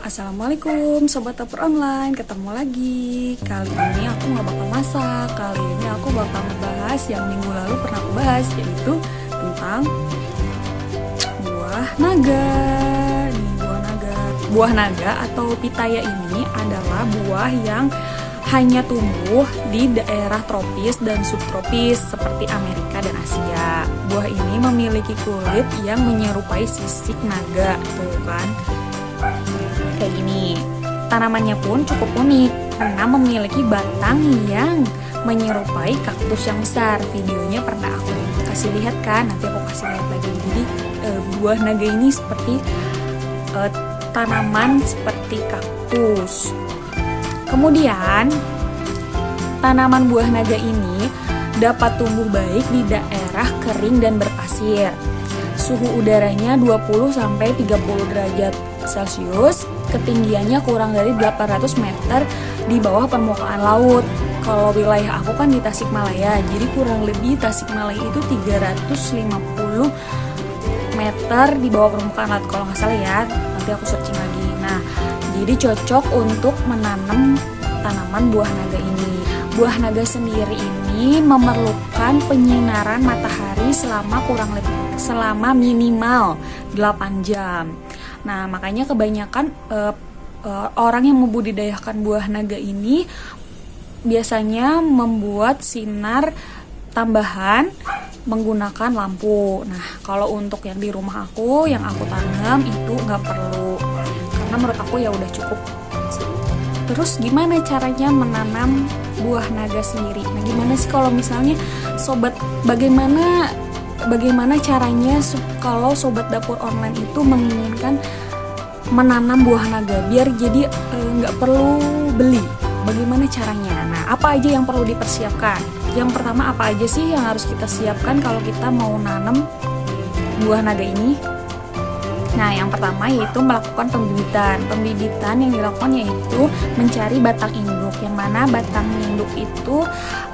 Assalamualaikum Sobat Dapur Online, ketemu lagi. Kali ini aku nggak bakal masak. Kali ini aku bakal ngebahas yang minggu lalu pernah aku bahas, yaitu tentang buah naga. Buah naga atau pitaya ini adalah buah yang hanya tumbuh di daerah tropis dan subtropis seperti Amerika dan Asia. Buah ini memiliki kulit yang menyerupai sisik naga, tuh kan? Kayak gini. Tanamannya pun cukup unik karena memiliki batang yang menyerupai kaktus yang besar. Videonya pernah aku kasih lihat kan, nanti aku kasih lihat lagi. Jadi buah naga ini seperti tanaman seperti kaktus. Kemudian tanaman buah naga ini dapat tumbuh baik di daerah kering dan berpasir. Suhu udaranya 20-30 derajat Celcius, ketinggiannya kurang dari 800 meter di bawah permukaan laut. Kalau wilayah aku kan di Tasikmalaya, jadi kurang lebih Tasikmalaya itu 350 meter di bawah permukaan laut kalau nggak salah ya, nanti aku searching lagi. Nah, jadi cocok untuk menanam tanaman buah naga ini. Buah naga sendiri ini memerlukan penyinaran matahari selama minimal 8 jam. Nah, makanya kebanyakan orang yang membudidayakan buah naga ini biasanya membuat sinar tambahan menggunakan lampu. Nah, kalau untuk yang di rumah aku, yang aku tanam itu nggak perlu, karena menurut aku ya udah cukup. Terus gimana caranya menanam buah naga sendiri? Nah, gimana sih kalau misalnya sobat, bagaimana caranya kalau sobat dapur online itu menginginkan menanam buah naga biar jadi nggak perlu beli? Bagaimana caranya? Nah, apa aja yang perlu dipersiapkan? Yang pertama, apa aja sih yang harus kita siapkan kalau kita mau nanam buah naga ini? Nah, yang pertama yaitu melakukan pembibitan. Pembibitan yang dilakukan yaitu mencari batang induk, yang mana batang induk itu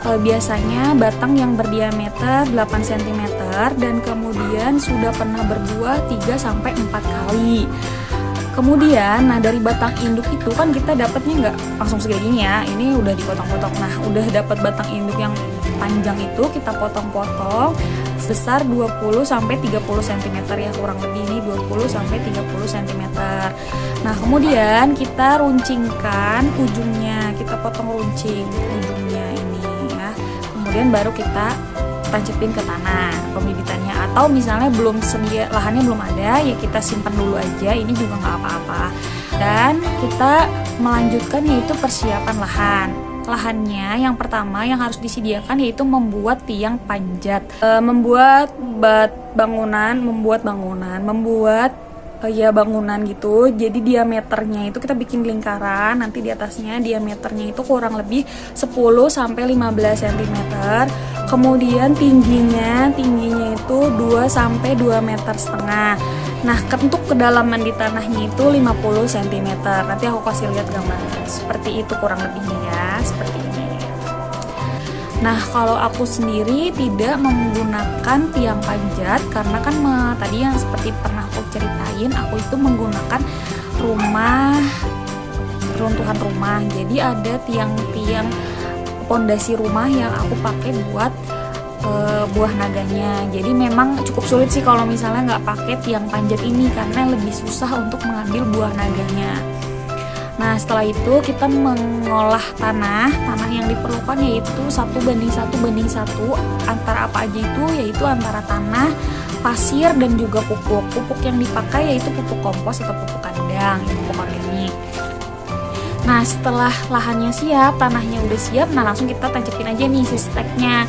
biasanya batang yang berdiameter 8 cm dan kemudian sudah pernah berbuah 3-4 kali. Kemudian, nah dari batang induk itu kan kita dapatnya nggak langsung segini gini ya, ini udah dipotong-potong. Nah, udah dapat batang induk yang panjang itu kita potong-potong sebesar 20-30 cm ya, kurang lebih ini 20-30 cm. Nah, kemudian kita runcingkan ujungnya, kita potong runcing ujungnya ini ya. Kemudian baru kita tancapin ke tanah pembibitannya, atau misalnya belum sedia, lahannya belum ada, ya kita simpan dulu aja, ini juga nggak apa-apa. Dan kita melanjutkan yaitu persiapan lahan. Lahannya yang pertama yang harus disediakan yaitu membuat tiang panjat, membuat bangunan gitu. Jadi diameternya itu kita bikin lingkaran, nanti di atasnya diameternya itu kurang lebih 10-15 cm. Kemudian tingginya itu 2-2,5 meter. Nah, untuk kedalaman di tanahnya itu 50 cm. Nanti aku kasih lihat gambarnya. Seperti itu kurang lebihnya ya, seperti ini. Nah, kalau aku sendiri tidak menggunakan tiang panjat karena kan tadi yang seperti pernah aku ceritain, aku itu menggunakan runtuhan rumah. Jadi ada tiang-tiang pondasi rumah yang aku pakai buat buah naganya. Jadi memang cukup sulit sih kalau misalnya nggak pakai tiang panjat ini karena lebih susah untuk mengambil buah naganya. Nah, setelah itu kita mengolah tanah yang diperlukan yaitu 1:1:1 antara apa aja itu, yaitu antara tanah, pasir, dan juga pupuk. Pupuk yang dipakai yaitu pupuk kompos atau pupuk kandang, pupuk organik. Nah, setelah lahannya siap, tanahnya udah siap, nah langsung kita tancapin aja nih si steknya.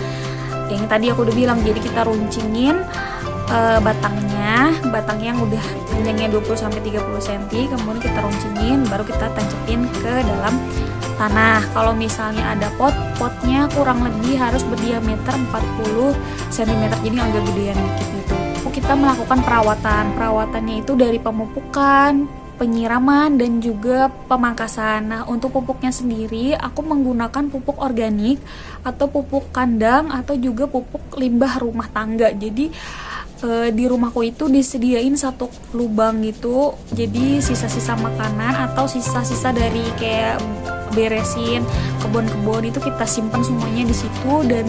Yang tadi aku udah bilang, jadi kita runcingin batang yang udah panjangnya 20-30 cm, kemudian kita runcingin, baru kita tancapin ke dalam tanah. Kalau misalnya ada potnya kurang lebih harus berdiameter 40 cm, jadi agak gedean dikit gitu. Kita melakukan perawatannya itu dari pemupukan, penyiraman, dan juga pemangkasan. Nah, untuk pupuknya sendiri aku menggunakan pupuk organik atau pupuk kandang atau juga pupuk limbah rumah tangga. Jadi di rumahku itu disediain satu lubang gitu, jadi sisa-sisa makanan atau sisa-sisa dari kayak beresin kebun-kebun itu kita simpan semuanya di situ dan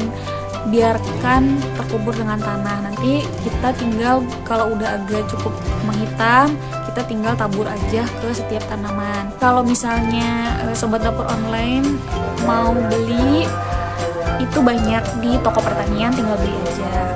biarkan terkubur dengan tanah. Nanti kita tinggal kalau udah agak cukup menghitam, kita tinggal tabur aja ke setiap tanaman. Kalau misalnya sobat dapur online mau beli, itu banyak di toko pertanian, tinggal beli aja,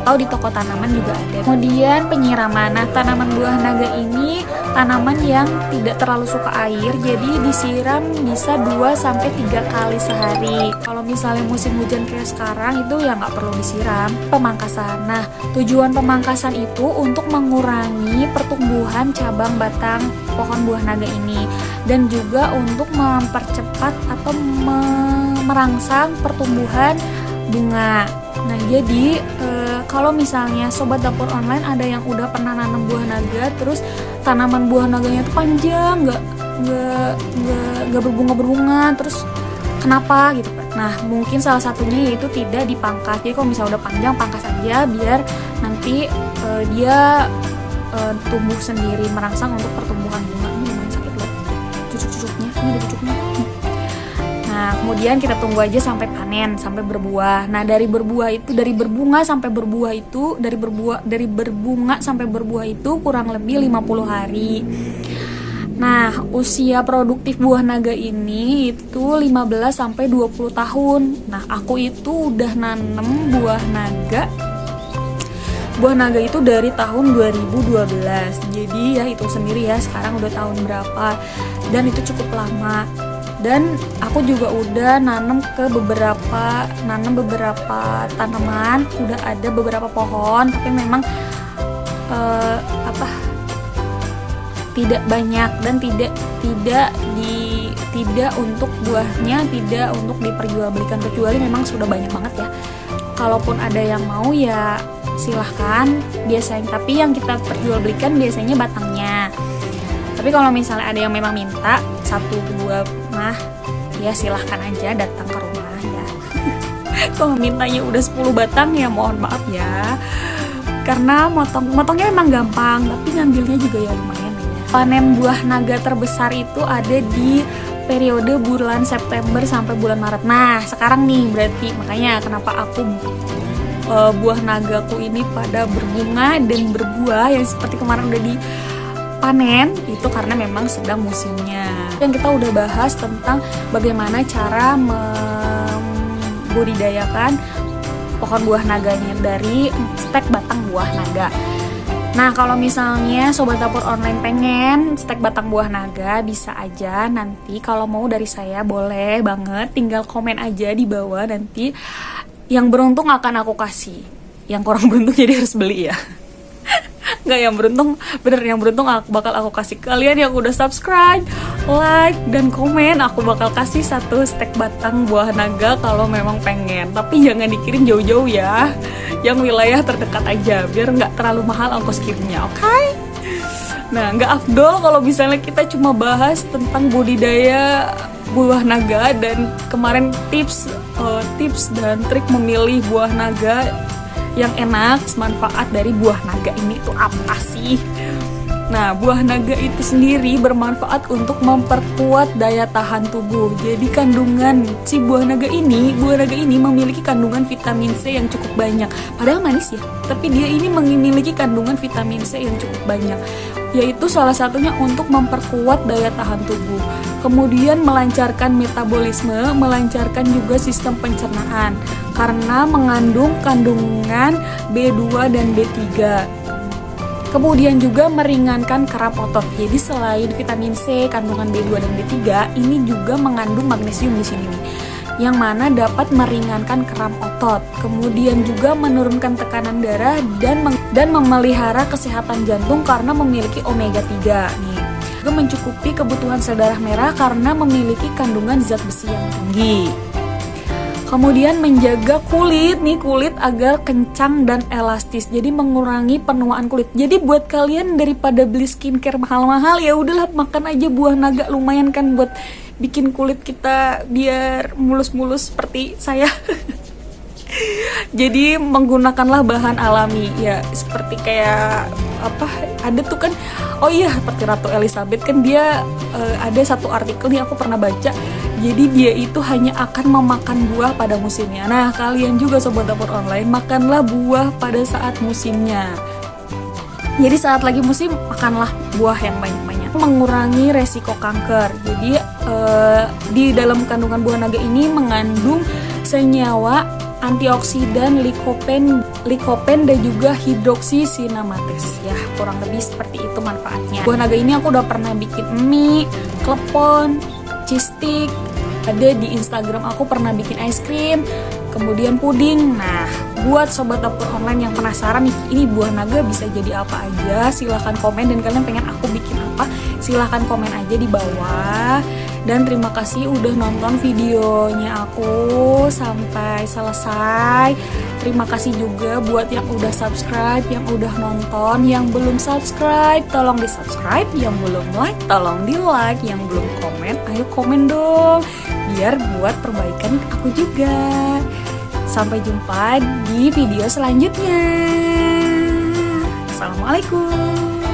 atau di toko tanaman juga ada. Kemudian penyiraman. Nah, tanaman buah naga ini tanaman yang tidak terlalu suka air, jadi disiram bisa 2-3 kali sehari. Kalau misalnya musim hujan kayak sekarang itu ya nggak perlu disiram. Pemangkasan. Nah, tujuan pemangkasan itu untuk mengurangi pertumbuhan cabang batang pohon buah naga ini, dan juga untuk mempercepat atau merangsang pertumbuhan bunga. Nah, jadi kalau misalnya sobat dapur online ada yang udah pernah nanam buah naga, terus tanaman buah naganya tuh panjang, nggak berbunga, terus kenapa gitu kan? Nah, mungkin salah satunya yaitu tidak dipangkas. Jadi kalau misalnya udah panjang, pangkas aja biar nanti dia tumbuh sendiri, merangsang untuk pertumbuhan bunga. Ini lumayan sakit loh, cucuk-cucuknya, ini ada cucuknya. Nah, kemudian kita tunggu aja sampai panen, sampai berbuah. Nah, dari berbunga sampai berbuah itu kurang lebih 50 hari. Nah, usia produktif buah naga ini itu 15 sampai 20 tahun. Nah, aku itu udah nanem buah naga. Buah naga itu dari tahun 2012. Jadi ya itu sendiri ya, sekarang udah tahun berapa. Dan itu cukup lama. Dan aku juga udah nanam beberapa tanaman, udah ada beberapa pohon, tapi memang tidak banyak dan tidak untuk buahnya, tidak untuk diperjualbelikan, kecuali memang sudah banyak banget ya. Kalaupun ada yang mau ya silahkan, biasanya, tapi yang kita perjualbelikan biasanya batangnya. Tapi kalau misalnya ada yang memang minta satu buah mah, ya silahkan aja datang ke rumah ya. Kalau mintanya udah 10 batang ya mohon maaf ya, karena motongnya memang gampang, tapi ngambilnya juga ya lumayan ya. Panen buah naga terbesar itu ada di periode bulan September sampai bulan Maret. Nah, sekarang nih berarti makanya kenapa aku buah nagaku ini pada berbunga dan berbuah yang seperti kemarin udah dipanen, itu karena memang sedang musimnya. Yang kita udah bahas tentang bagaimana cara membudidayakan pohon buah naganya dari stek batang buah naga. Nah, kalau misalnya sobat dapur online pengen stek batang buah naga, bisa aja nanti kalau mau dari saya boleh banget, tinggal komen aja di bawah, nanti yang beruntung akan aku kasih. Yang kurang beruntung jadi harus beli ya. Nggak, yang beruntung bakal aku kasih kalian yang udah subscribe, like, dan komen. Aku bakal kasih satu stek batang buah naga kalau memang pengen. Tapi jangan dikirim jauh-jauh ya, yang wilayah terdekat aja, biar nggak terlalu mahal ongkos kirimnya, oke? Nah, nggak afdol kalau misalnya kita cuma bahas tentang budidaya buah naga, dan kemarin tips dan trik memilih buah naga yang enak, manfaat dari buah naga ini itu apa sih? Nah, buah naga itu sendiri bermanfaat untuk memperkuat daya tahan tubuh. Jadi kandungan si buah naga ini memiliki kandungan vitamin C yang cukup banyak. Padahal manis ya, tapi dia ini memiliki kandungan vitamin C yang cukup banyak, yaitu salah satunya untuk memperkuat daya tahan tubuh. Kemudian melancarkan metabolisme, melancarkan juga sistem pencernaan karena mengandung kandungan B2 dan B3. Kemudian juga meringankan kram otot. Jadi selain vitamin C, kandungan B2 dan B3, ini juga mengandung magnesium di sini nih, yang mana dapat meringankan kram otot. Kemudian juga menurunkan tekanan darah dan memelihara kesehatan jantung karena memiliki omega 3 nih. Juga mencukupi kebutuhan sel darah merah karena memiliki kandungan zat besi yang tinggi. Kemudian menjaga kulit agar kencang dan elastis. Jadi mengurangi penuaan kulit. Jadi buat kalian daripada beli skincare mahal-mahal, ya udahlah makan aja buah naga, lumayan kan buat bikin kulit kita biar mulus-mulus seperti saya. Jadi menggunakanlah bahan alami ya, seperti kayak apa, ada tuh kan, oh iya, seperti Ratu Elizabeth kan dia ada satu artikel nih aku pernah baca. Jadi dia itu hanya akan memakan buah pada musimnya. Nah, kalian juga sobat dapur online, makanlah buah pada saat musimnya. Jadi saat lagi musim, makanlah buah yang banyak-banyak. Mengurangi resiko kanker. Jadi di dalam kandungan buah naga ini mengandung senyawa antioksidan, likopen dan juga hidroksisinamates. Ya, kurang lebih seperti itu manfaatnya. Buah naga ini aku udah pernah bikin mie, klepon, cheese stick. Ada di Instagram aku pernah bikin es krim, kemudian puding. Nah, buat sobat dapur online yang penasaran nih, ini buah naga bisa jadi apa aja, silahkan komen. Dan kalian pengen aku bikin apa, silahkan komen aja di bawah. Dan terima kasih udah nonton videonya aku sampai selesai. Terima kasih juga buat yang udah subscribe, yang udah nonton. Yang belum subscribe, tolong di subscribe. Yang belum like, tolong di like. Yang belum komen, ayo komen dong, biar buat perbaikan aku juga. Sampai jumpa di video selanjutnya. Assalamualaikum.